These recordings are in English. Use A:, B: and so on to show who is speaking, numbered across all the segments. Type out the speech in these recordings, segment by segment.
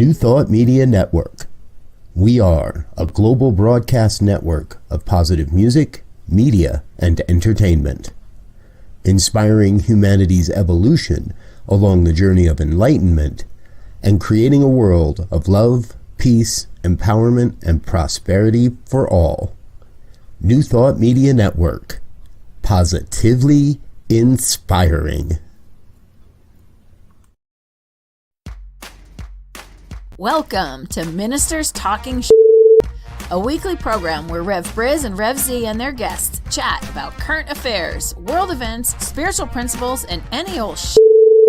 A: New Thought Media Network. We are a global broadcast network of positive music, media, and entertainment, inspiring humanity's evolution along the journey of enlightenment and creating a world of love, peace, empowerment, and prosperity for all. New Thought Media Network. Positively inspiring.
B: Welcome to Ministers Talking a weekly program where Rev Briz and Rev Z and their guests chat about current affairs, world events, spiritual principles, and any old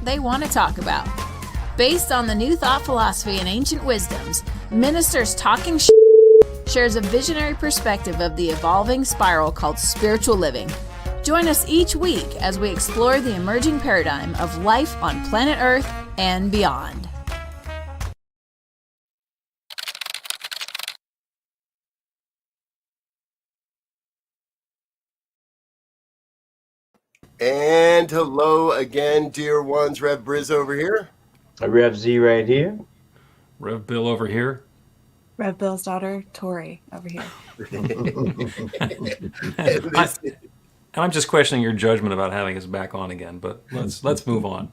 B: they want to talk about. Based on the New Thought philosophy and ancient wisdoms, Ministers Talking shares a visionary perspective of the evolving spiral called spiritual living. Join us each week as we explore the emerging paradigm of life on planet Earth and beyond.
C: And hello again, dear ones. Rev Briz over here.
D: Rev Z right here.
E: Rev Bill over here.
F: Rev Bill's daughter, Tori, over here.
E: And I'm just questioning your judgment about having us back on again, but let's move on.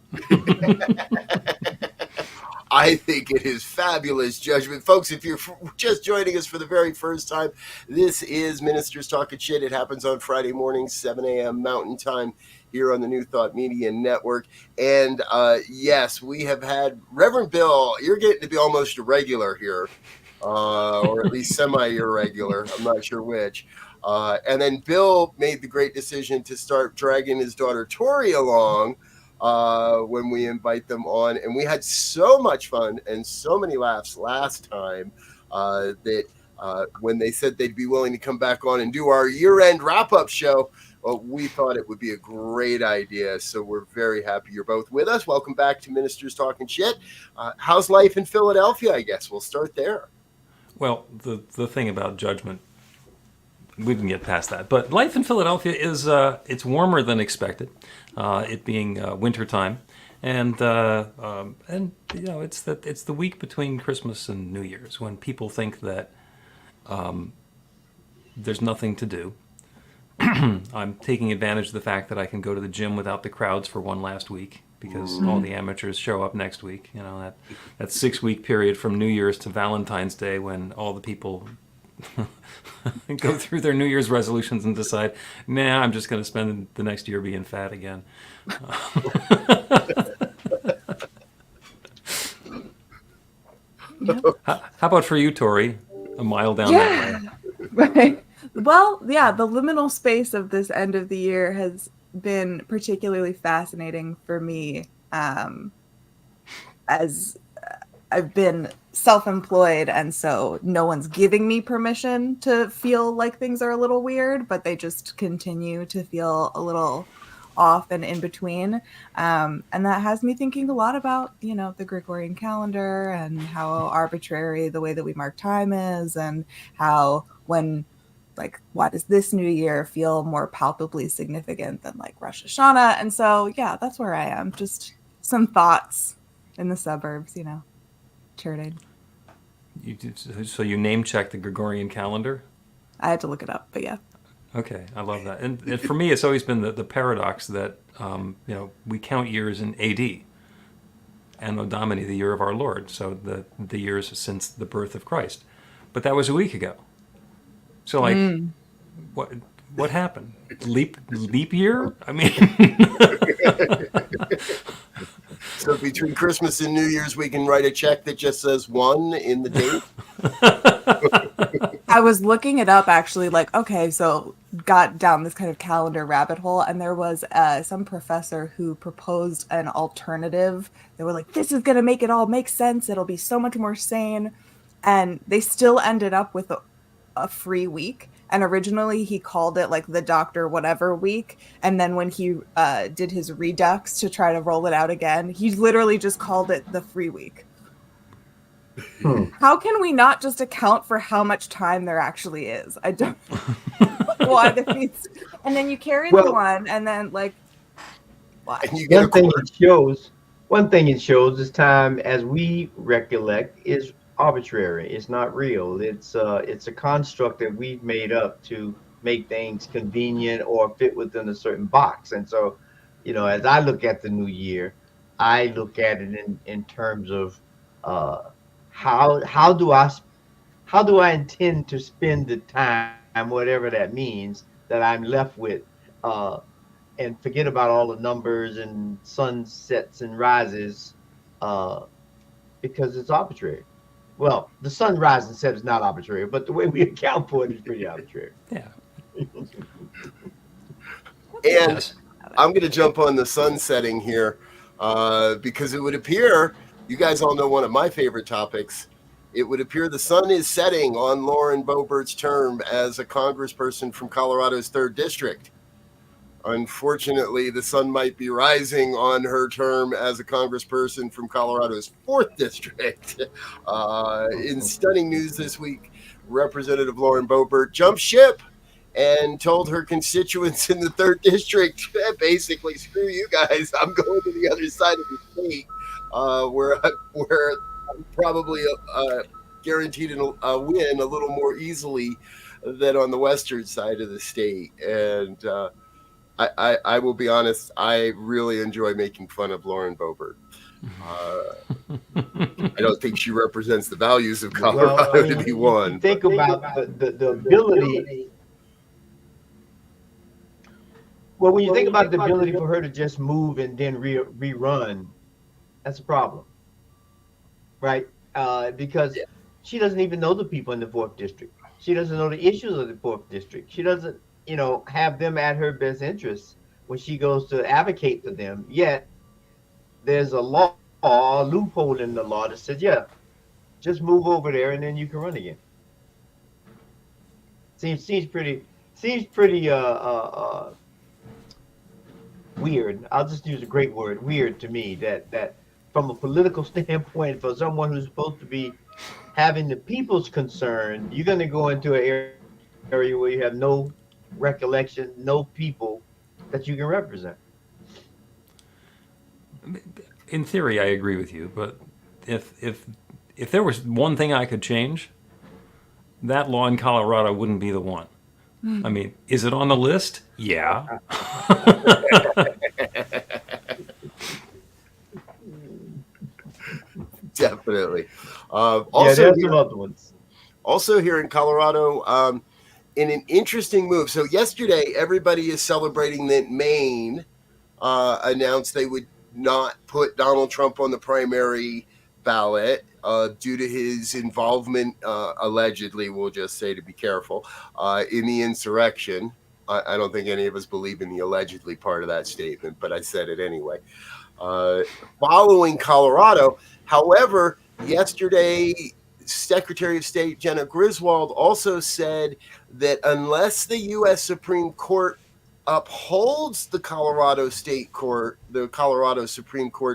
C: I think it is fabulous judgment. Folks, if you're just joining us for the very first time, this is Ministers Talking Shit. It happens on Friday mornings, 7 a.m. Mountain Time here on the New Thought Media Network. And yes, we have had Reverend Bill. You're getting to be almost a regular here, or at least semi-irregular. I'm not sure which. And then Bill made the great decision to start dragging his daughter Tori along when we invite them on. And we had so much fun and so many laughs last time that when they said they'd be willing to come back on and do our year-end wrap-up show, we thought it would be a great idea. So we're very happy you're both with us. Welcome back to Ministers Talking Shit. How's life in Philadelphia, I guess? We'll start there.
E: Well, the thing about judgment, we can get past that. But life in Philadelphia is it's warmer than expected, it being winter time, and you know it's the week between Christmas and New Year's when people think that there's nothing to do. I'm taking advantage of the fact that I can go to the gym without the crowds for one last week because all the amateurs show up next week. You know, that 6-week period from New Year's to Valentine's Day when all the people go through their New Year's resolutions and decide, nah, I'm just going to spend the next year being fat again. How about for you, Tori? A mile down that way.
F: Right. Well, yeah, the liminal space of this end of the year has been particularly fascinating for me, as I've been self-employed, and so no one's giving me permission to feel like things are a little weird, but they just continue to feel a little off and in between. And that has me thinking a lot about, you know, the Gregorian calendar and how arbitrary the way that we mark time is, and how why does this new year feel more palpably significant than like Rosh Hashanah? And so, yeah, that's where I am. Just some thoughts in the suburbs, you know, churning.
E: So you name-checked the Gregorian calendar?
F: I had to look it up, but yeah.
E: Okay, I love that. And for me, it's always been the paradox that, you know, we count years in AD, Anno Domini, the year of our Lord, so the years since the birth of Christ. But that was a week ago. So, like, what happened? Leap year? I mean...
C: So between Christmas and New Year's, we can write a check that just says 1 in the date.
F: I was looking it up, actually, like, okay, so got down this kind of calendar rabbit hole, and there was some professor who proposed an alternative. They were like, this is going to make it all make sense. It'll be so much more sane. And they still ended up with a free week. And originally he called it like the Dr. Whatever week. And then when he did his redux to try to roll it out again, he literally just called it the free week. How can we not just account for how much time there actually is? I don't know why the feast. And then you carry the one, and then like, why?
C: And you get
D: one thing it shows one thing it shows is time, as we recollect, is arbitrary. It's not real. It's a construct that we've made up to make things convenient or fit within a certain box. And so, as I look at the new year, I look at it in terms of uh, how do I intend to spend the time, whatever that means, that I'm left with, uh, and forget about all the numbers and sunsets and rises, uh, because it's arbitrary. Well, the sun rise and set is not arbitrary, but the way we account for it is pretty arbitrary.
E: Yeah.
C: And
E: Yes.
C: I'm going to jump on the sun setting here because it would appear, you guys all know one of my favorite topics. It would appear the sun is setting on Lauren Boebert's term as a congressperson from Colorado's 3rd District. Unfortunately, the sun might be rising on her term as a congressperson from Colorado's 4th District. In stunning news this week, Representative Lauren Boebert jumped ship and told her constituents in the 3rd District, basically, screw you guys, I'm going to the other side of the state, where I'm probably guaranteed a win a little more easily than on the western side of the state. And I will be honest, I really enjoy making fun of Lauren Boebert. I don't think she represents the values of Colorado to be one.
D: Think about the ability. Well, when you think about the ability for her to just move and then rerun, that's a problem, right? Because she doesn't even know the people in the 4th District. She doesn't know the issues of the 4th District. She doesn't, have them at her best interest when she goes to advocate for them. Yet there's a loophole in the law that says, yeah, just move over there and then you can run again. Seems pretty weird. I'll just use a great word, weird, to me, that from a political standpoint, for someone who's supposed to be having the people's concern, you're going to go into an area where you have no recollection, no people that you can represent.
E: In theory, I agree with you, but if there was one thing I could change, that law in Colorado wouldn't be the one. I mean, is it on the list? Yeah.
C: Definitely.
D: Also, there's some other ones.
C: Also here in Colorado, in an interesting move. So yesterday, everybody is celebrating that Maine announced they would not put Donald Trump on the primary ballot due to his involvement, allegedly, we'll just say to be careful, in the insurrection. I don't think any of us believe in the allegedly part of that statement, but I said it anyway. Following Colorado, however, yesterday, Secretary of State Jenna Griswold also said that unless the U.S. Supreme Court upholds the Colorado Supreme Court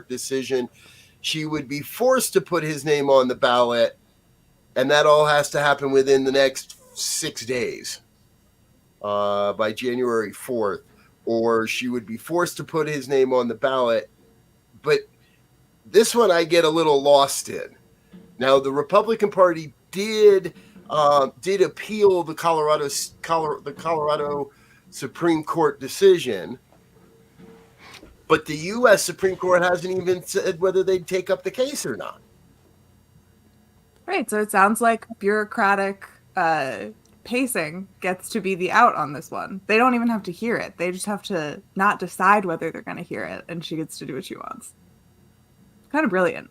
C: decision, she would be forced to put his name on the ballot, and that all has to happen within the next 6 days, by January 4th, or she would be forced to put his name on the ballot. But this one I get a little lost in. Now, the Republican Party did appeal the Colorado Supreme Court decision, but the U.S. Supreme Court hasn't even said whether they'd take up the case or not.
F: Right, so it sounds like bureaucratic pacing gets to be the out on this one. They don't even have to hear it. They just have to not decide whether they're going to hear it, and she gets to do what she wants. Kind of brilliant.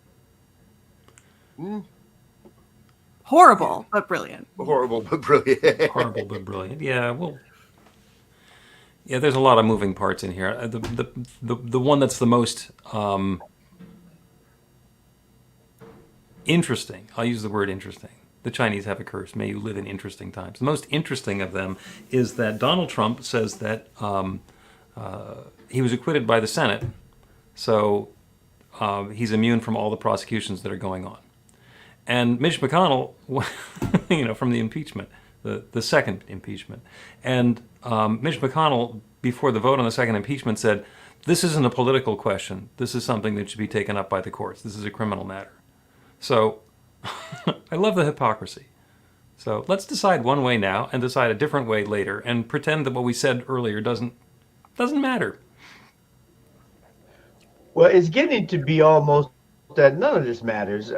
F: Horrible, but brilliant.
C: Horrible, but brilliant.
E: Horrible, but brilliant. Yeah, well, yeah. There's a lot of moving parts in here. The one that's the most interesting. I'll use the word interesting. The Chinese have a curse. May you live in interesting times. The most interesting of them is that Donald Trump says that he was acquitted by the Senate, so he's immune from all the prosecutions that are going on. And Mitch McConnell, from the impeachment, the second impeachment. And Mitch McConnell, before the vote on the second impeachment, said, This isn't a political question. This is something that should be taken up by the courts. This is a criminal matter. So I love the hypocrisy. So let's decide one way now and decide a different way later and pretend that what we said earlier doesn't matter.
D: Well, it's getting to be almost that none of this matters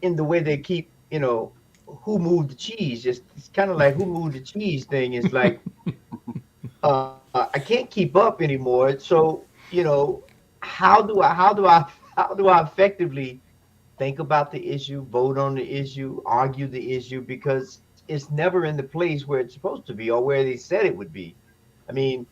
D: in the way they keep, who moved the cheese. It's kind of like who moved the cheese thing. It's like I can't keep up anymore. So, how do I effectively think about the issue, vote on the issue, argue the issue, because it's never in the place where it's supposed to be or where they said it would be. I mean,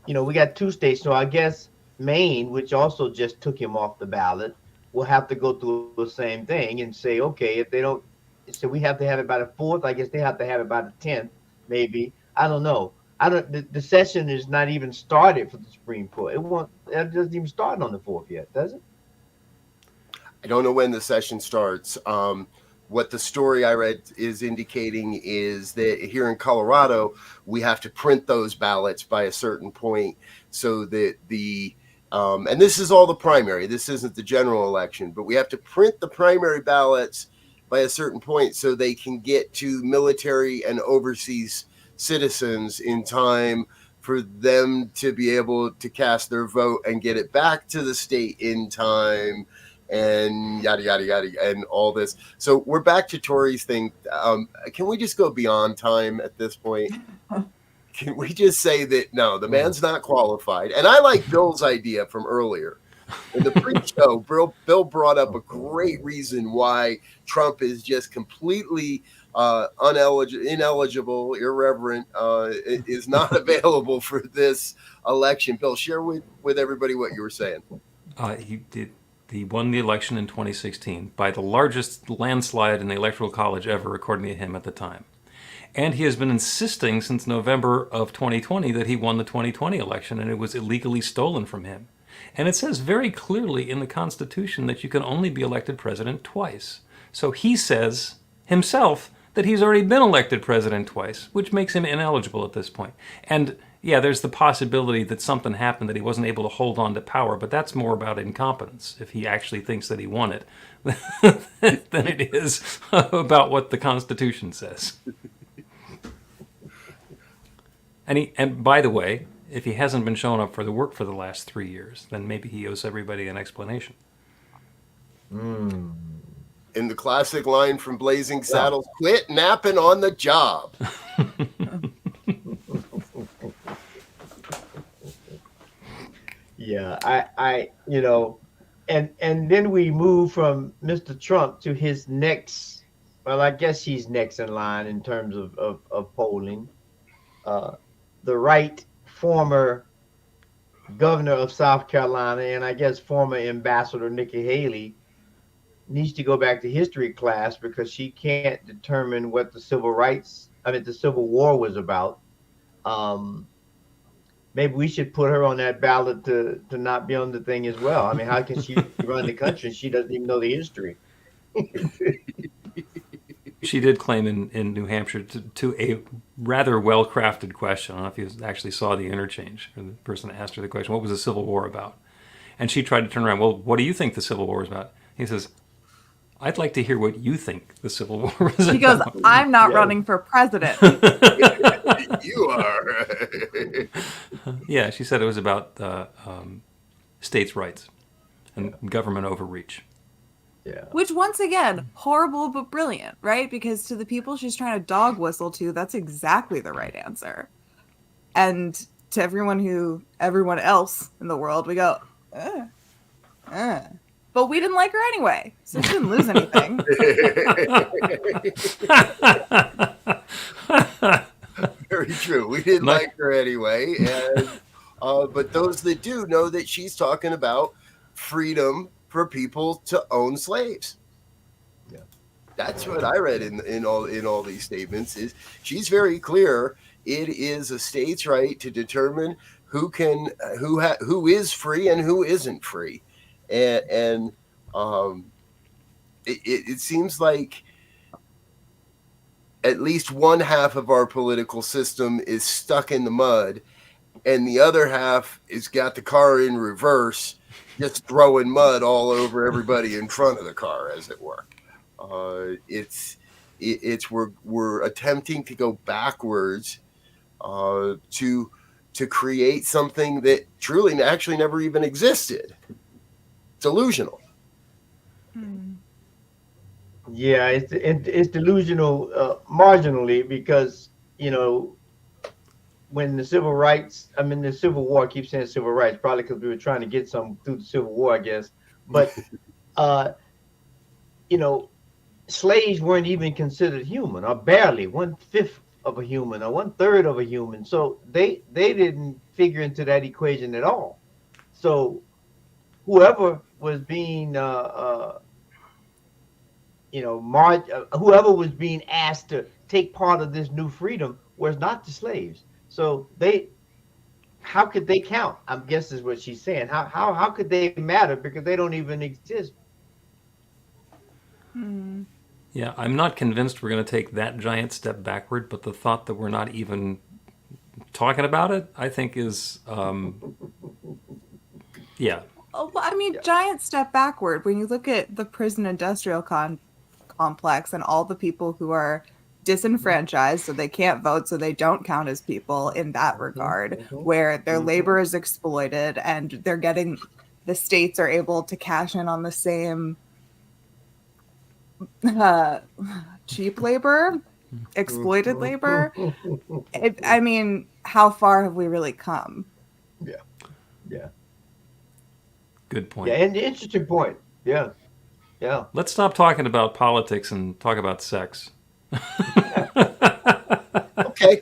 D: we got 2 states, so I guess Maine, which also just took him off the ballot, will have to go through the same thing and say, okay, if they don't, so we have to have it by the 4th. I guess they have to have it by the 10th, maybe. I don't know. The session is not even started for the Supreme Court. It doesn't even start on the 4th yet, does it?
C: I don't know when the session starts. What the story I read is indicating is that here in Colorado, we have to print those ballots by a certain point so that and this is all the primary, this isn't the general election, but we have to print the primary ballots by a certain point so they can get to military and overseas citizens in time for them to be able to cast their vote and get it back to the state in time, and yada, yada, yada, and all this. So we're back to Tori's thing. Can we just go beyond time at this point? Can we just say that, no, the man's not qualified? And I like Bill's idea from earlier. In the pre-show, Bill brought up a great reason why Trump is just completely ineligible, irreverent, is not available for this election. Bill, share with everybody what you were saying.
E: He won the election in 2016 by the largest landslide in the Electoral College ever, according to him at the time. And he has been insisting since November of 2020 that he won the 2020 election and it was illegally stolen from him. And it says very clearly in the Constitution that you can only be elected president twice. So he says himself that he's already been elected president twice, which makes him ineligible at this point. And yeah, there's the possibility that something happened that he wasn't able to hold on to power, but that's more about incompetence, if he actually thinks that he won it, than it is about what the Constitution says. And by the way, if he hasn't been showing up for the work for the last 3 years, then maybe he owes everybody an explanation.
C: In the classic line from Blazing Saddles, quit napping on the job.
D: Yeah, I and then we move from Mr. Trump to his next, well, I guess he's next in line in terms of polling. The right former governor of South Carolina and I guess former ambassador Nikki Haley needs to go back to history class because she can't determine what the Civil War was about. Maybe we should put her on that ballot to not be on the thing as well. I mean, how can she run the country? She doesn't even know the history.
E: She did claim in New Hampshire to a rather well-crafted question. I don't know if you actually saw the interchange. Or the person asked her the question, what was the Civil War about? And she tried to turn around, well, what do you think the Civil War is about? He says, I'd like to hear what you think the Civil War was about.
F: She goes, I'm not running for president.
C: You are.
E: Yeah, she said it was about states' rights and government overreach.
D: Yeah.
F: Which, once again, horrible but brilliant, right? Because to the people she's trying to dog whistle to, that's exactly the right answer. And to everyone else in the world, we go, But we didn't like her anyway, so she didn't lose anything.
C: Very true. We didn't like her anyway. And, but those that do know that she's talking about freedom for people to own slaves. Yeah, that's what I read in all these statements. Is she's very clear. It is a state's right to determine who is free and who isn't free, and it seems like at least one half of our political system is stuck in the mud, and the other half is got the car in reverse, just throwing mud all over everybody in front of the car, as it were. It's we're attempting to go backwards to create something that truly actually never even existed. It's delusional.
D: Yeah, it's delusional marginally, because when the civil war, I keep saying civil rights, probably because we were trying to get some through the Civil War, I guess. But slaves weren't even considered human, or barely 1/5 of a human, or 1/3 of a human. So they didn't figure into that equation at all. So whoever was being whoever was being asked to take part of this new freedom was not the slaves. So how could they count? I guess is what she's saying. How could they matter, because they don't even exist?
E: Yeah, I'm not convinced we're going to take that giant step backward, but the thought that we're not even talking about it, I think is, yeah.
F: Oh, well, I mean, giant step backward. When you look at the prison industrial complex and all the people who are disenfranchised, so they can't vote, so they don't count as people in that regard, where their labor is exploited and the states are able to cash in on the same cheap labor, exploited labor. I mean, how far have we really come?
D: Yeah.
E: Good point.
D: Yeah, and interesting point. Yeah.
E: Let's stop talking about politics and talk about sex.
C: Okay.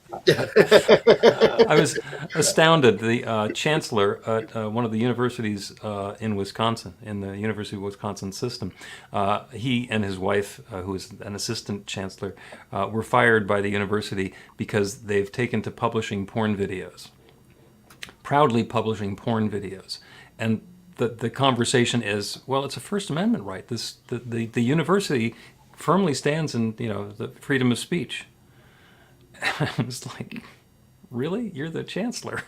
E: I was astounded. The chancellor at one of the universities in Wisconsin, in the University of Wisconsin system, he and his wife, who is an assistant chancellor, were fired by the university because they've taken to publishing porn videos, proudly publishing porn videos. And the conversation is, well, it's a First Amendment right. The university firmly stands in the freedom of speech. I was like, really? You're the chancellor.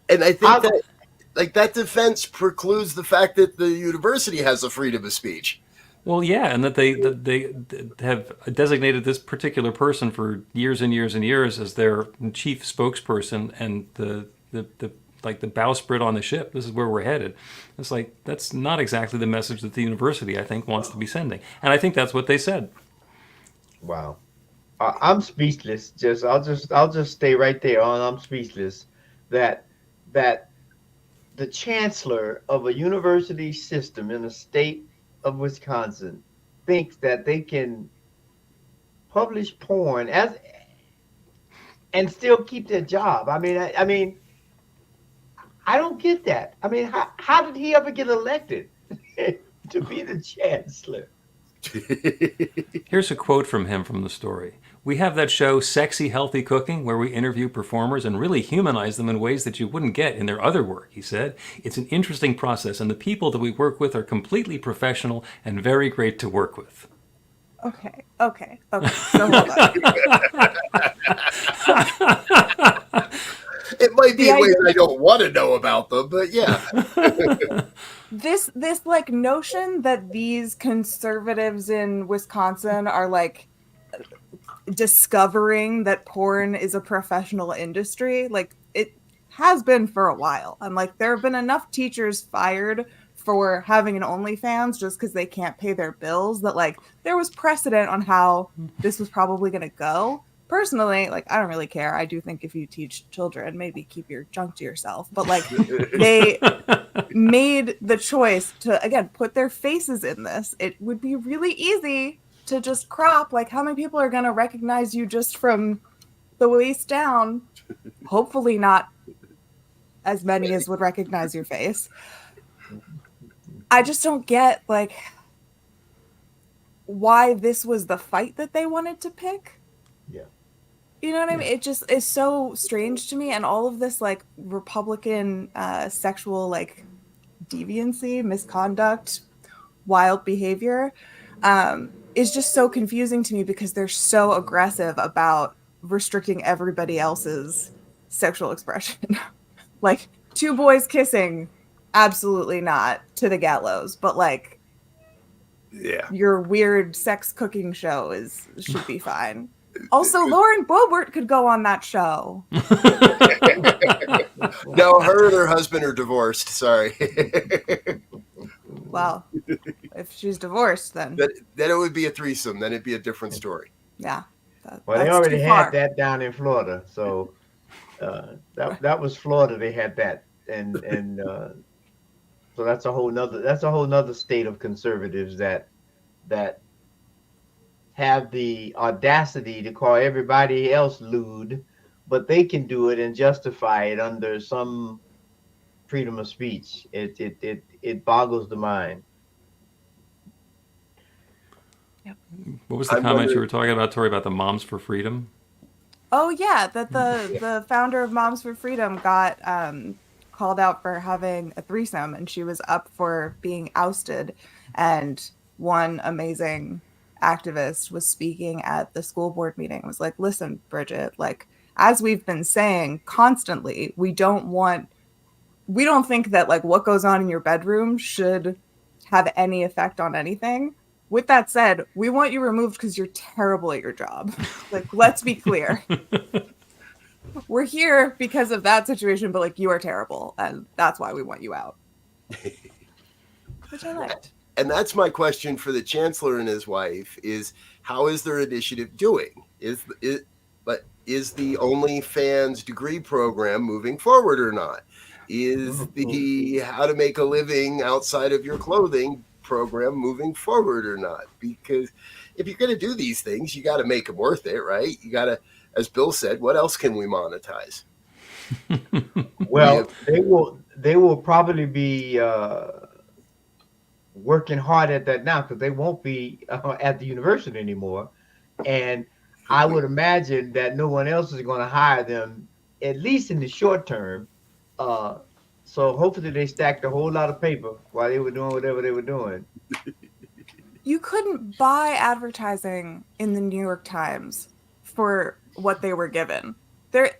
C: And I think that defense precludes the fact that the university has a freedom of speech.
E: Well, yeah, and that they have designated this particular person for years and years and years as their chief spokesperson and the bowsprit on the ship. This is where we're headed. It's like, that's not exactly the message that the university, I think, wants to be sending. And I think that's what they said.
D: Wow. I'm speechless. I'll just stay right there on. I'm speechless that the chancellor of a university system in the state of Wisconsin thinks that they can publish porn and still keep their job. I mean, I don't get that. I mean, how did he ever get elected to be the chancellor?
E: Here's a quote from him from the story. "We have that show, Sexy Healthy Cooking, where we interview performers and really humanize them in ways that you wouldn't get in their other work," he said. "It's an interesting process, and the people that we work with are completely professional and very great to work with."
F: Okay. So hold on.
C: It might be in ways I don't want to know about them, but yeah.
F: This like notion that these conservatives in Wisconsin are like discovering that porn is a professional industry, like it has been for a while. And like there have been enough teachers fired for having an OnlyFans just because they can't pay their bills that like there was precedent on how this was probably going to go. Personally, like I don't really care. I do think if you teach children, maybe keep your junk to yourself. But like they made the choice to again put their faces in this. It would be really easy to just crop. Like how many people are going to recognize you just from the waist down? Hopefully not as many as would recognize your face. I just don't get like why this was the fight that they wanted to pick.
D: Yeah.
F: You know what I mean? It just is so strange to me. And all of this like Republican sexual like deviancy, misconduct, wild behavior. is just so confusing to me because they're so aggressive about restricting everybody else's sexual expression. Like, two boys kissing, absolutely not to the gallows, but like
C: Yeah.
F: your weird sex cooking show should be fine. Also, Lauren Boebert could go on that show.
C: No, her and her husband are divorced. Sorry.
F: Well, if she's divorced, then
C: Then it would be a threesome. Then it'd be a different story.
F: yeah.
D: Well, they
F: that's
D: already
F: too
D: had
F: far.
D: that down in Florida, so that was Florida. They had that, and so that's a whole nother state of conservatives that have the audacity to call everybody else lewd, but they can do it and justify it under some freedom of speech. It boggles the mind.
E: What was the
C: I'm
E: comment
C: wondering-
E: you were talking about, Tori, about the Moms for Freedom?
F: Oh yeah, that the founder of Moms for Freedom got called out for having a threesome, and she was up for being ousted. And one amazing activist was speaking at the school board meeting. Was like, "Listen, Bridget, like as we've been saying constantly, we don't think that like what goes on in your bedroom should have any effect on anything. With that said, we want you removed because you're terrible at your job. Like, let's be clear. We're here because of that situation, but like you are terrible, and that's why we want you out." Which I liked.
C: And that's my question for the chancellor and his wife: is how is their initiative doing? Is the OnlyFans degree program moving forward or not? Is the how to make a living outside of your clothing program moving forward or not? Because if you're going to do these things, you got to make them worth it, right? You got to, as Bill said, what else can we monetize?
D: Well, they will probably be working hard at that now because they won't be at the university anymore, and I would imagine that no one else is going to hire them, at least in the short term. So hopefully they stacked a whole lot of paper while they were doing whatever they were doing.
F: You couldn't buy advertising in the New York Times for what they were given. There's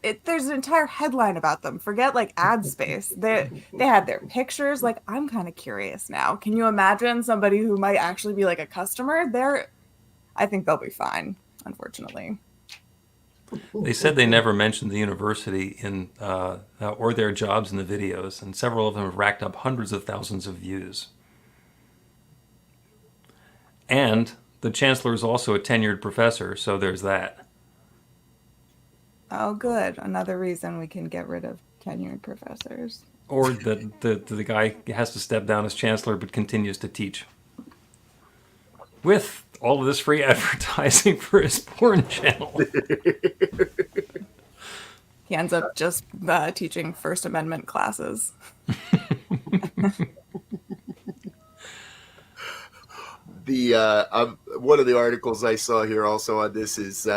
F: an entire headline about them. Forget like ad space. They had their pictures. Like, I'm kind of curious now. Can you imagine somebody who might actually be like a customer? I think they'll be fine, unfortunately.
E: They said they never mentioned the university in or their jobs in the videos, and several of them have racked up hundreds of thousands of views. And the chancellor is also a tenured professor, so there's that.
F: Oh, good. Another reason we can get rid of tenured professors.
E: Or that the guy has to step down as chancellor but continues to teach. With all of this free advertising for his porn channel.
F: He ends up just teaching First Amendment classes.
C: One of the articles I saw here also on this is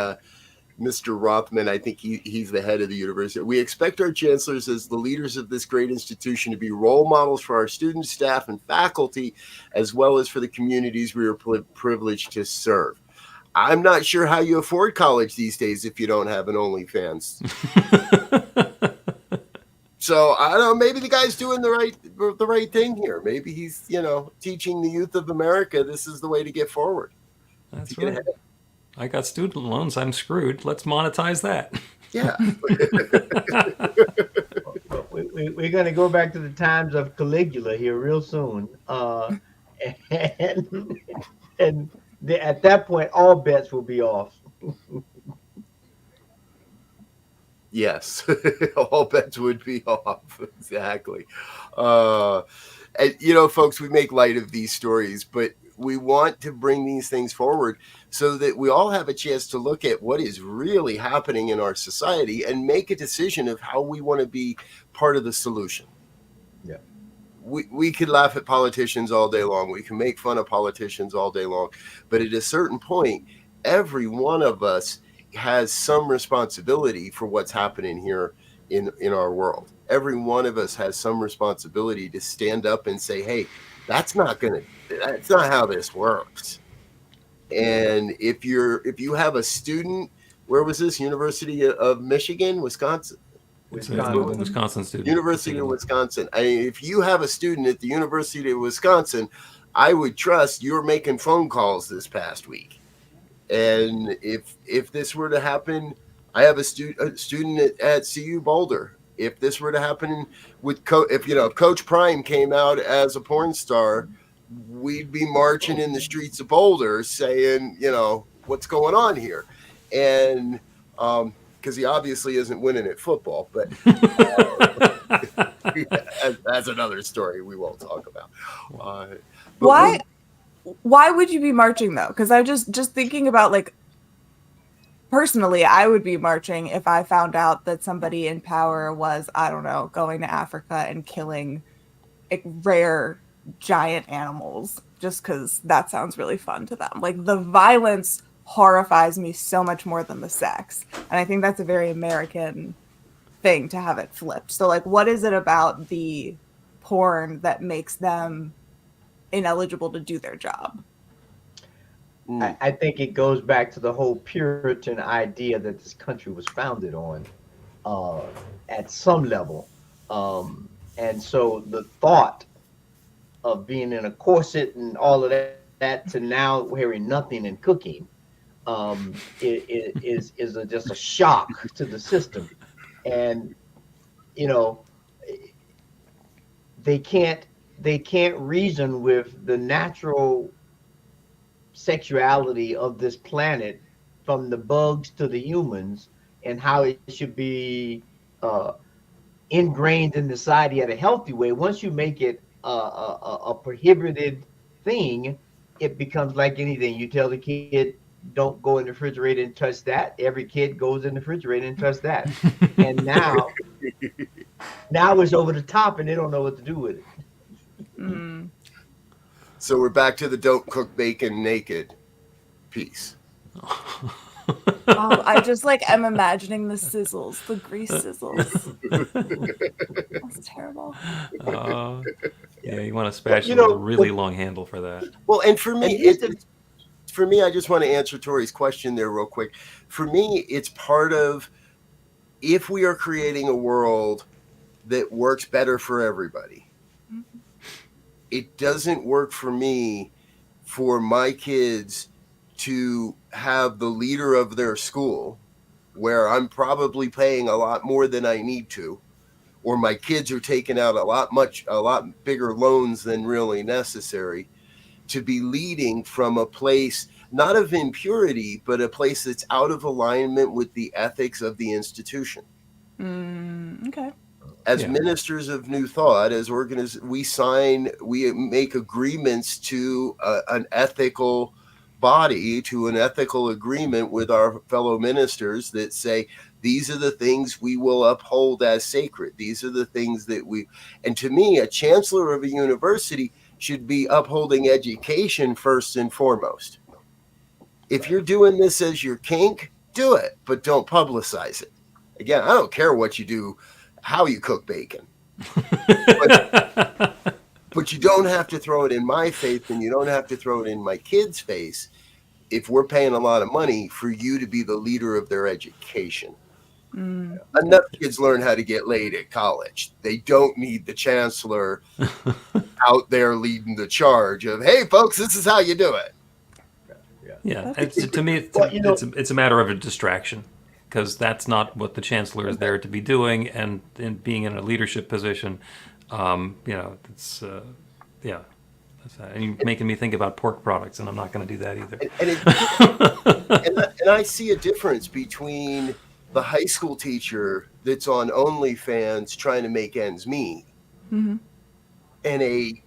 C: Mr. Rothman. I think he's the head of the university. We expect our chancellors as the leaders of this great institution to be role models for our students, staff, and faculty, as well as for the communities we are privileged to serve. I'm not sure how you afford college these days if you don't have an OnlyFans. So I don't know. Maybe the guy's doing the right thing here. Maybe he's teaching the youth of America this is the way to get forward.
E: That's right. I got student loans. I'm screwed. Let's monetize that.
C: Yeah.
D: We're going to go back to the times of Caligula here real soon. And at that point, all bets will be off.
C: Yes. All bets would be off. Exactly. And, folks, we make light of these stories, but we want to bring these things forward so that we all have a chance to look at what is really happening in our society and make a decision of how we want to be part of the solution.
D: Yeah.
C: We could laugh at politicians all day long. We can make fun of politicians all day long. But at a certain point, every one of us has some responsibility for what's happening here in our world. Every one of us has some responsibility to stand up and say, hey, that's not how this works. And if you have a student, where was this? University of Michigan, Wisconsin?
E: It's a Wisconsin student.
C: University of Wisconsin. If you have a student at the University of Wisconsin, I would trust you're making phone calls this past week. And if this were to happen, I have a student at CU Boulder. If this were to happen with if Coach Prime came out as a porn star, we'd be marching in the streets of Boulder saying, what's going on here? And because he obviously isn't winning at football, but that's another story we won't talk about.
F: Why would you be marching though? Because I just thinking about, like, personally, I would be marching if I found out that somebody in power was, I don't know, going to Africa and killing, like, rare giant animals, just because that sounds really fun to them. Like, the violence horrifies me so much more than the sex, and I think that's a very American thing to have it flipped. So, like, what is it about the porn that makes them ineligible to do their job?
D: I think it goes back to the whole Puritan idea that this country was founded on, at some level. And so the thought of being in a corset and all of that to now wearing nothing and cooking is just a shock to the system. And, they can't reason with the natural sexuality of this planet, from the bugs to the humans, and how it should be ingrained in society at a healthy way. Once you make it a prohibited thing, it becomes like anything. You tell the kid, don't go in the refrigerator and touch that. Every kid goes in the refrigerator and touch that. And now it's over the top and they don't know what to do with it.
F: Mm.
C: So we're back to the don't cook bacon naked piece.
F: I just, like, am imagining the sizzles, the grease sizzles. That's terrible.
E: Yeah, you want a spatula with a really long handle for that.
C: Well, and for me, for me, I just want to answer Tori's question there real quick. For me, it's part of, if we are creating a world that works better for everybody, it doesn't work for me for my kids to have the leader of their school, where I'm probably paying a lot more than I need to, or my kids are taking out a lot bigger loans than really necessary, to be leading from a place not of impurity, but a place that's out of alignment with the ethics of the institution.
F: Okay.
C: As ministers of New Thought, as we make agreements to an ethical body, to an ethical agreement with our fellow ministers that say, these are the things we will uphold as sacred. These are the things that and to me, a chancellor of a university should be upholding education first and foremost. If you're doing this as your kink, do it, but don't publicize it. Again, I don't care what you do, how you cook bacon, but you don't have to throw it in my face, and you don't have to throw it in my kids' face if we're paying a lot of money for you to be the leader of their education. Enough kids learn how to get laid at college. They don't need the chancellor out there leading the charge of, hey, folks, this is how you do it.
E: Yeah, to me, it's a matter of a distraction, because that's not what the chancellor is there to be doing. And in being in a leadership position, it's and you're making me think about pork products, and I'm not going to do that either.
C: And I see a difference between the high school teacher that's on OnlyFans trying to make ends meet, and a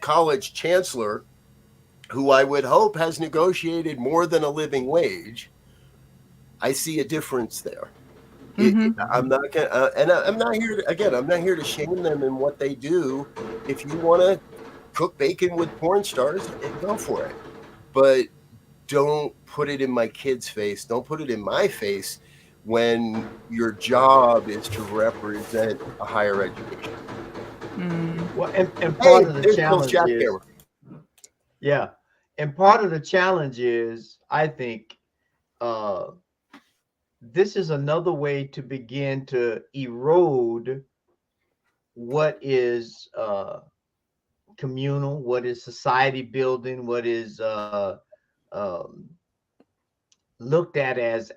C: college chancellor who I would hope has negotiated more than a living wage. I see a difference there. I'm not gonna, and I'm not here to, I'm not here to shame them in what they do. If you want to cook bacon with porn stars, go for it. But don't put it in my kid's face. Don't put it in my face when your job is to represent a higher education.
D: Well, and part of the challenge is, And part of the challenge is, I think, this is another way to begin to erode what is communal, what is society building, what is um, looked at as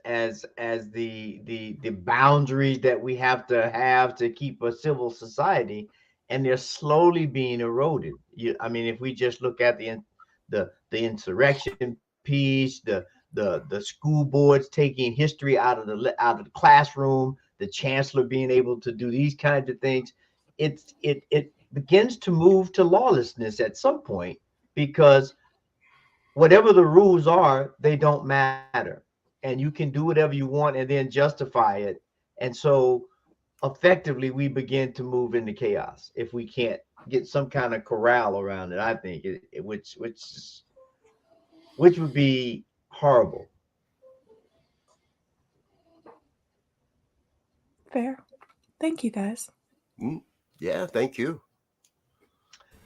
D: the boundaries that we have to keep a civil society, and they're slowly being eroded. I mean, if we just look at the insurrection piece, the school boards taking history out of the classroom, the chancellor being able to do these kinds of things, it begins to move to lawlessness at some point, because whatever the rules are, they don't matter. And you can do whatever you want and then justify it. And so effectively we begin to move into chaos if we can't get some kind of corral around it, I think, which would be horrible.
F: Fair. Thank you, guys.
C: Yeah, thank you.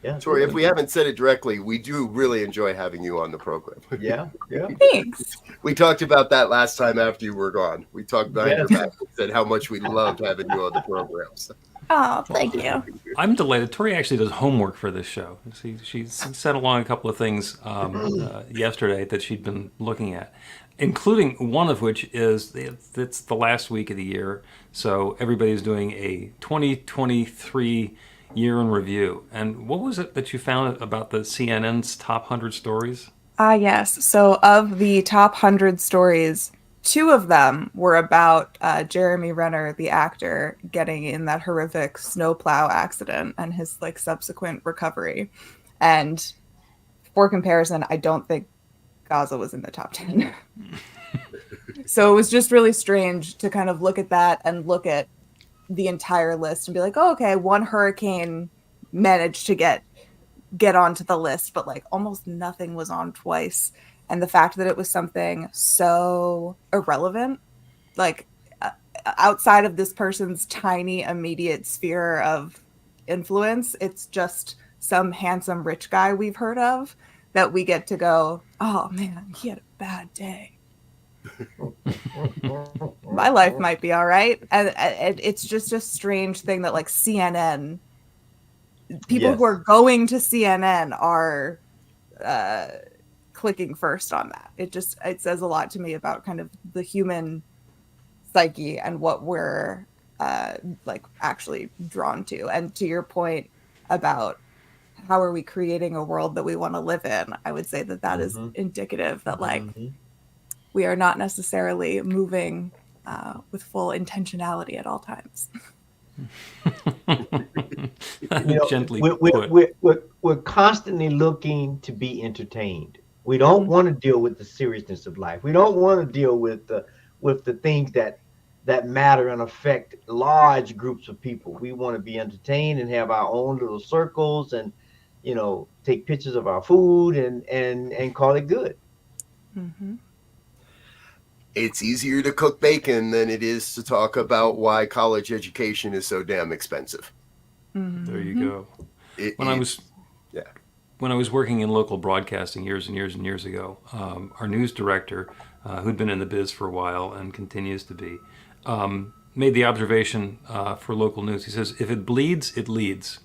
D: Yeah,
C: Tori, if we haven't said it directly, we do really enjoy having you on the program.
D: yeah.
F: Thanks.
C: We talked about that last time after you were gone. We talked behind your back and said how much we loved having you on the programs.
F: Oh, thank you.
E: I'm delighted. Tori actually does homework for this show. She's sent along a couple of things yesterday that she'd been looking at, including one of which is it's the last week of the year, so everybody's doing a 2023 year in review. And what was it that you found about the CNN's top 100 stories?
F: Yes. So of the top 100 stories, 2 of them were about Jeremy Renner, the actor, getting in that horrific snowplow accident and his subsequent recovery. And for comparison, I don't think Gaza was in the top 10. So it was just really strange to kind of look at that and look at the entire list and be like, oh, okay, one hurricane managed to get onto the list, but almost nothing was on twice. And the fact that it was something so irrelevant, outside of this person's tiny immediate sphere of influence, it's just some handsome rich guy we've heard of that we get to go, oh man, he had a bad day. My life might be all right. And it's just a strange thing that CNN, people who are going to CNN are clicking first on that. It says a lot to me about kind of the human psyche and what we're actually drawn to. And to your point about how are we creating a world that we want to live in, I would say that is indicative that we are not necessarily moving with full intentionality at all times.
E: Gently
D: we're constantly looking to be entertained. We don't want to deal with the seriousness of life. We don't want to deal with the things that matter and affect large groups of people. We want to be entertained and have our own little circles and take pictures of our food and call it good.
F: Mm-hmm.
C: It's easier to cook bacon than it is to talk about why college education is so damn expensive.
F: Mm-hmm.
E: There you go. When I was working in local broadcasting years and years and years ago, our news director, who'd been in the biz for a while and continues to be, made the observation for local news. He says, if it bleeds, it leads.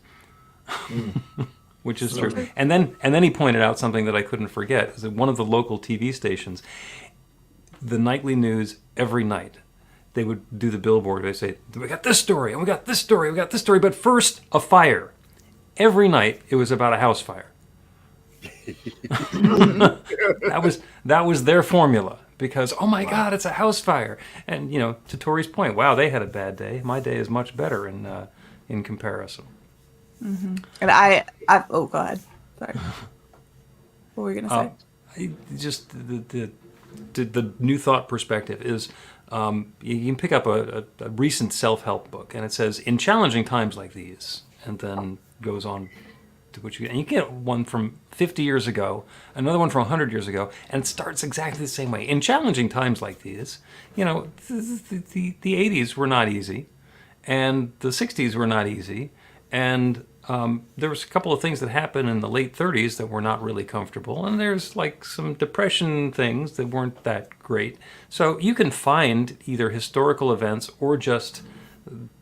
E: Which is true. And then he pointed out something that I couldn't forget, is that one of the local TV stations, the nightly news every night, they would do the billboard. They say, we got this story, and we got this story, we got this story, but first, a fire. Every night, it was about a house fire. that was their formula, because, oh my God, it's a house fire. And, to Tori's point, wow, they had a bad day. My day is much better in comparison.
F: Mm-hmm. And I oh, go ahead. Sorry. What were you going to say?
E: Just the new thought perspective is you can pick up a recent self-help book, and it says, in challenging times like these, and then goes on to and you get one from 50 years ago, another one from 100 years ago, and it starts exactly the same way. In challenging times like these, the 80s were not easy, and the 60s were not easy, and there was a couple of things that happened in the late 30s that were not really comfortable, and there's like some depression things that weren't that great. So you can find either historical events or just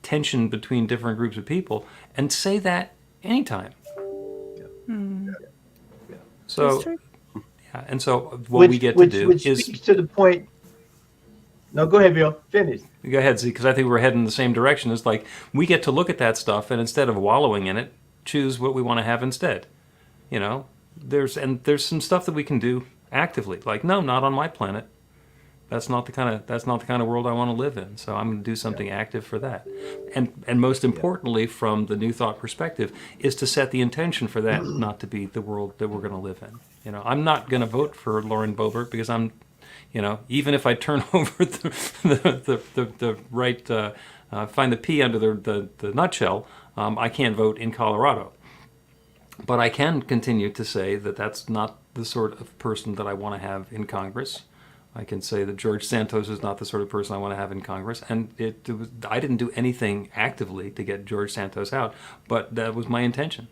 E: tension between different groups of people and say that anytime. So, yeah, and so what we get to do
D: which
E: is
D: speaks to the point. No, go ahead, Bill. Finish.
E: go ahead, Z, because I think we're heading in the same direction. It's like we get to look at that stuff and instead of wallowing in it, choose what we want to have instead. You know, there's some stuff that we can do actively. Like, no, not on my planet. That's not the kind of world I want to live in. So I'm going to do something active for that. And most importantly, from the New Thought perspective, is to set the intention for that not to be the world that we're going to live in. You know, I'm not going to vote for Lauren Boebert because I'm, you know, even if I turn over the right, find the P under the nutshell, I can't vote in Colorado. But I can continue to say that that's not the sort of person that I want to have in Congress. I can say that George Santos is not the sort of person I want to have in Congress. And I didn't do anything actively to get George Santos out, but that was my intention,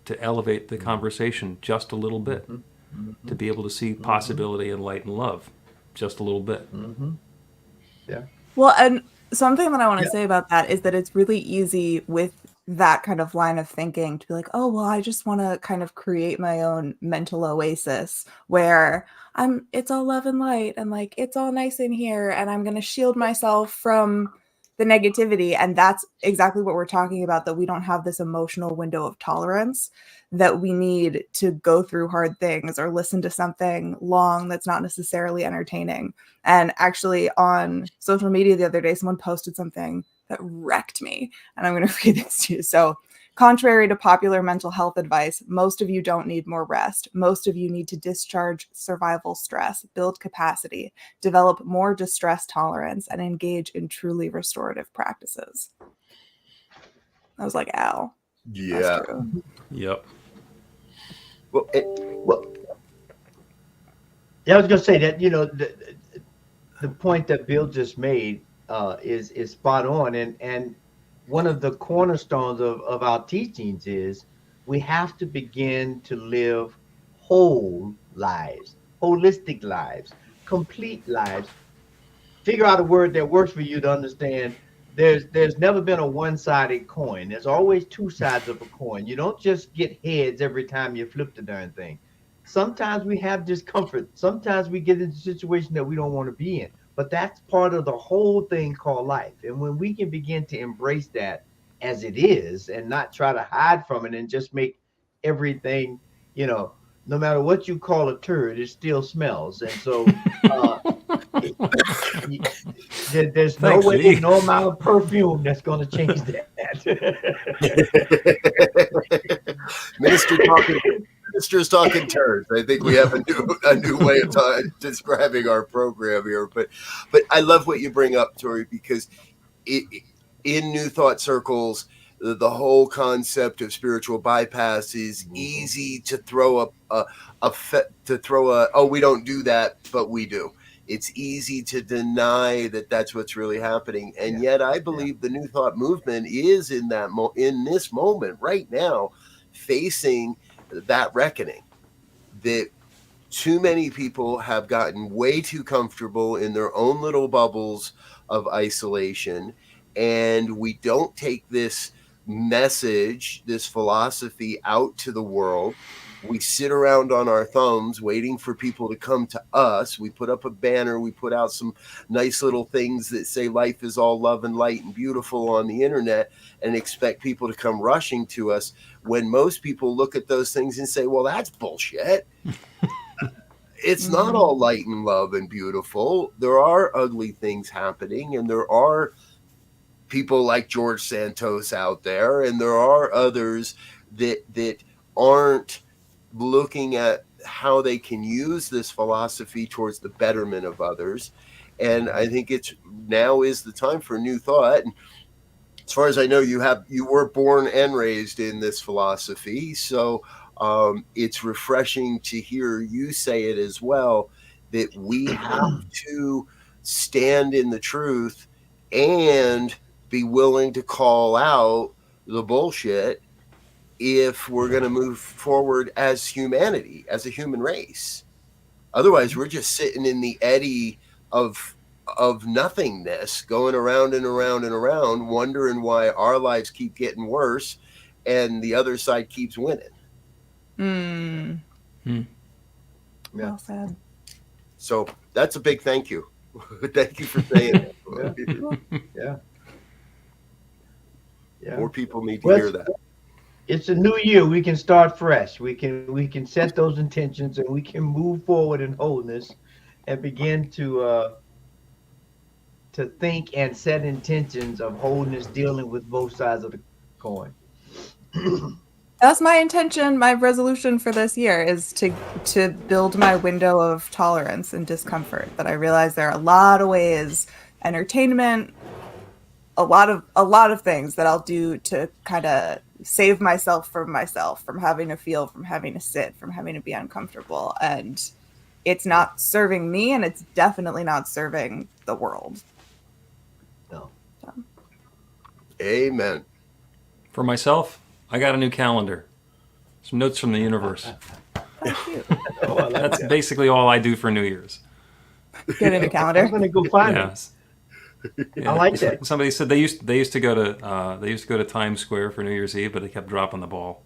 E: to elevate the conversation just a little bit, to be able to see possibility and light and love just a little bit.
D: Yeah.
F: Well, and something that I want to say about that is that it's really easy with that kind of line of thinking to be like, oh, well, I just want to kind of create my own mental oasis where it's all love and light and like, it's all nice in here and I'm going to shield myself from the negativity. And that's exactly what we're talking about, that we don't have this emotional window of tolerance, that we need to go through hard things or listen to something long that's not necessarily entertaining. And actually on social media the other day, someone posted something that wrecked me, and I'm going to read this to you. So, contrary to popular mental health advice, most of you don't need more rest. Most of you need to discharge survival stress, build capacity, develop more distress tolerance, and engage in truly restorative practices. I was like, ow.
C: Yeah.
F: That's true.
E: Yep.
C: Well,
D: Yeah, I was going to say that, you know, the point that Bill just made is spot on. And one of the cornerstones of our teachings is we have to begin to live whole lives, holistic lives, complete lives. Figure out a word that works for you to understand there's never been a one-sided coin. There's always two sides of a coin. You don't just get heads every time you flip the darn thing. Sometimes we have discomfort. Sometimes we get into a situation that we don't want to be in. But that's part of the whole thing called life. And when we can begin to embrace that as it is and not try to hide from it and just make everything, you know, no matter what you call a turd, it still smells. And so there's no way, no amount of perfume that's going to change that.
C: Minister's talking turds. I think we have a new way of describing our program here. But I love what you bring up, Tori, because in New Thought circles, the whole concept of spiritual bypass is easy to throw we don't do that, but we do. It's easy to deny that that's what's really happening, and yet I believe the New Thought movement is in this moment right now, facing that reckoning, that too many people have gotten way too comfortable in their own little bubbles of isolation, and we don't take this message, this philosophy out to the world. We sit around on our thumbs waiting for people to come to us. We put up a banner, we put out some nice little things that say life is all love and light and beautiful on the internet, and expect people to come rushing to us, when most people look at those things and say, well, that's bullshit. It's not all light and love and beautiful. There are ugly things happening, and there are people like George Santos out there, and there are others that aren't looking at how they can use this philosophy towards the betterment of others. And I think now is the time for New Thought. And as far as I know, you were born and raised in this philosophy, so it's refreshing to hear you say it as well, that we have to stand in the truth and be willing to call out the bullshit if we're going to move forward as humanity, as a human race. Otherwise, we're just sitting in the eddy of nothingness, going around and around and around, wondering why our lives keep getting worse and the other side keeps winning.
F: Well said.
C: So that's a big thank you. Thank you for saying that.
D: Yeah.
C: More people need to hear that.
D: It's a new year. We can start fresh. We can set those intentions, and we can move forward in wholeness, and begin to think and set intentions of wholeness, dealing with both sides of the coin.
F: That's my intention. My resolution for this year is to build my window of tolerance and discomfort. That I realize there are a lot of ways, entertainment, a lot of things that I'll do to kind of save myself, from having to feel, from having to sit, from having to be uncomfortable. And it's not serving me, and it's definitely not serving the world.
D: No.
F: So.
C: Amen.
E: For myself, I got a new calendar. Some notes from the universe.
F: Thank you.
E: That's basically all I do for New Year's.
F: Get in a calendar.
D: I'm gonna go find it.
E: Yes. Yeah.
D: I like that.
E: Somebody said they used to go to Times Square for New Year's Eve, but they kept dropping the ball.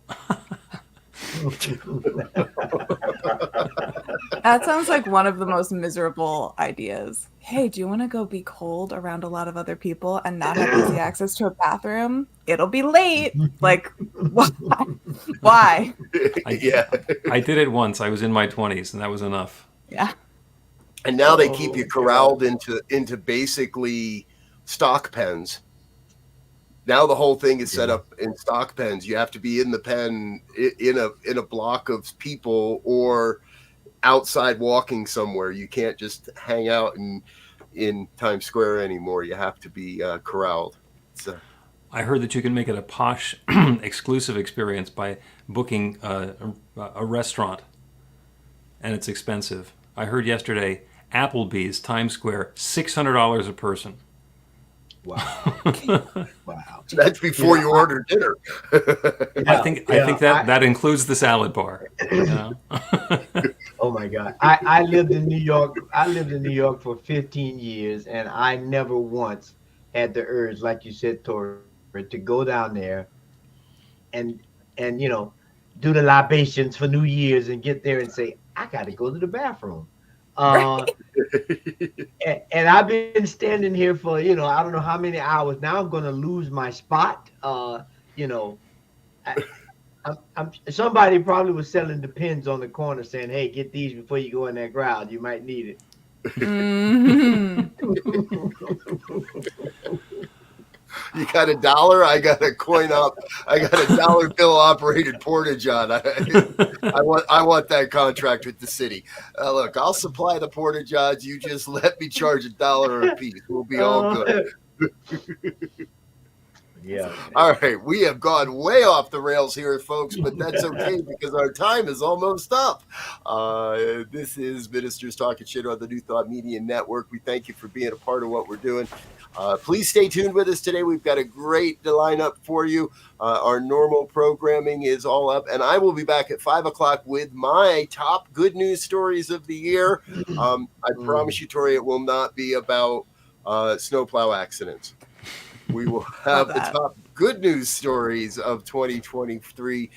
F: That sounds like one of the most miserable ideas. Hey, do you want to go be cold around a lot of other people and not have easy access to a bathroom? It'll be late. Like, why?
C: I
E: did it once. I was in my 20s, and that was enough.
F: Yeah.
C: And now they keep you corralled into basically stock pens. Now the whole thing is set up in stock pens. You have to be in the pen in a block of people or outside walking somewhere. You can't just hang out in Times Square anymore. You have to be corralled.
E: I heard that you can make it a posh, exclusive experience by booking a restaurant, and it's expensive. I heard yesterday Applebee's Times Square, $600 a person.
D: Wow. Wow.
C: That's before you order dinner.
E: I think that includes the salad bar. You know?
D: Oh my God. I lived in New York. I lived in New York for 15 years, and I never once had the urge, like you said, Tori, to go down there and do the libations for New Year's and get there and say, I got to go to the bathroom. And I've been standing here for, I don't know how many hours. Now I'm going to lose my spot. Somebody probably was selling the pins on the corner saying, hey, get these before you go in that crowd. You might need it.
C: You got $1? I got a coin up. I got a dollar bill operated portage on. I want that contract with the city. Look, I'll supply the portage odds. You just let me charge $1 a piece. We'll be all good.
D: Yeah.
C: All right. We have gone way off the rails here, folks, but that's okay because our time is almost up. This is Ministers Talking Shit on the New Thought Media Network. We thank you for being a part of what we're doing. Please stay tuned with us today. We've got a great lineup for you. Our normal programming is all up, and I will be back at 5 o'clock with my top good news stories of the year. I promise you, Tori, it will not be about snowplow accidents. We will have the top good news stories of 2023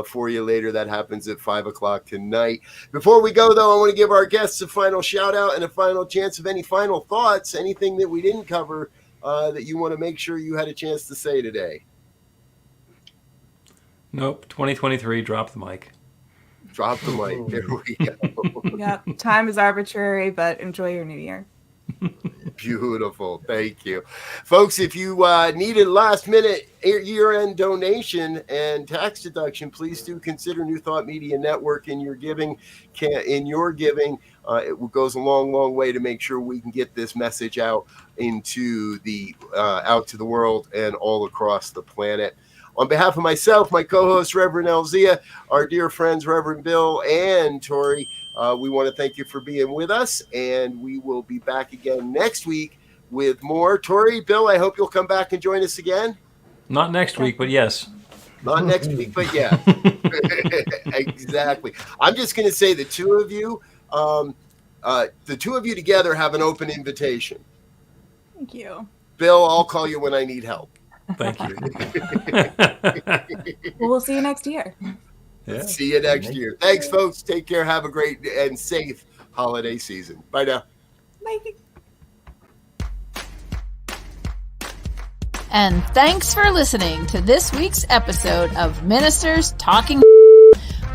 C: for you later. That happens at 5 o'clock tonight. Before we go, though, I want to give our guests a final shout out and a final chance of any final thoughts, anything that we didn't cover that you want to make sure you had a chance to say today.
E: Nope. 2023, drop the mic.
C: Drop the mic. There we go.
F: Yep. Time is arbitrary, but enjoy your new year.
C: Beautiful. Thank you. Folks, if you need a last-minute year-end donation and tax deduction, please do consider New Thought Media Network in your giving. It goes a long, long way to make sure we can get this message out to the world and all across the planet. On behalf of myself, my co-host, Reverend Elzia, our dear friends, Reverend Bill and Tori, we want to thank you for being with us, and we will be back again next week with more. Tori, Bill, I hope you'll come back and join us again.
E: Not next week, but yes.
C: Not next week, but yeah. Exactly. I'm just going to say the two of you together have an open invitation.
F: Thank you.
C: Bill, I'll call you when I need help.
E: Thank you.
F: Well, we'll see you next year.
E: Yeah.
C: See you next year. Thanks, folks. Take care. Have a great and safe holiday season. Bye now.
F: Bye.
B: And thanks for listening to this week's episode of Ministers Talking.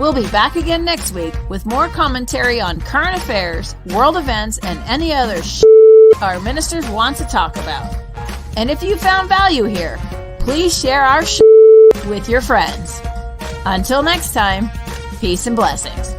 B: We'll be back again next week with more commentary on current affairs, world events, and any other our ministers want to talk about. And if you found value here, please share our with your friends. Until next time, peace and blessings.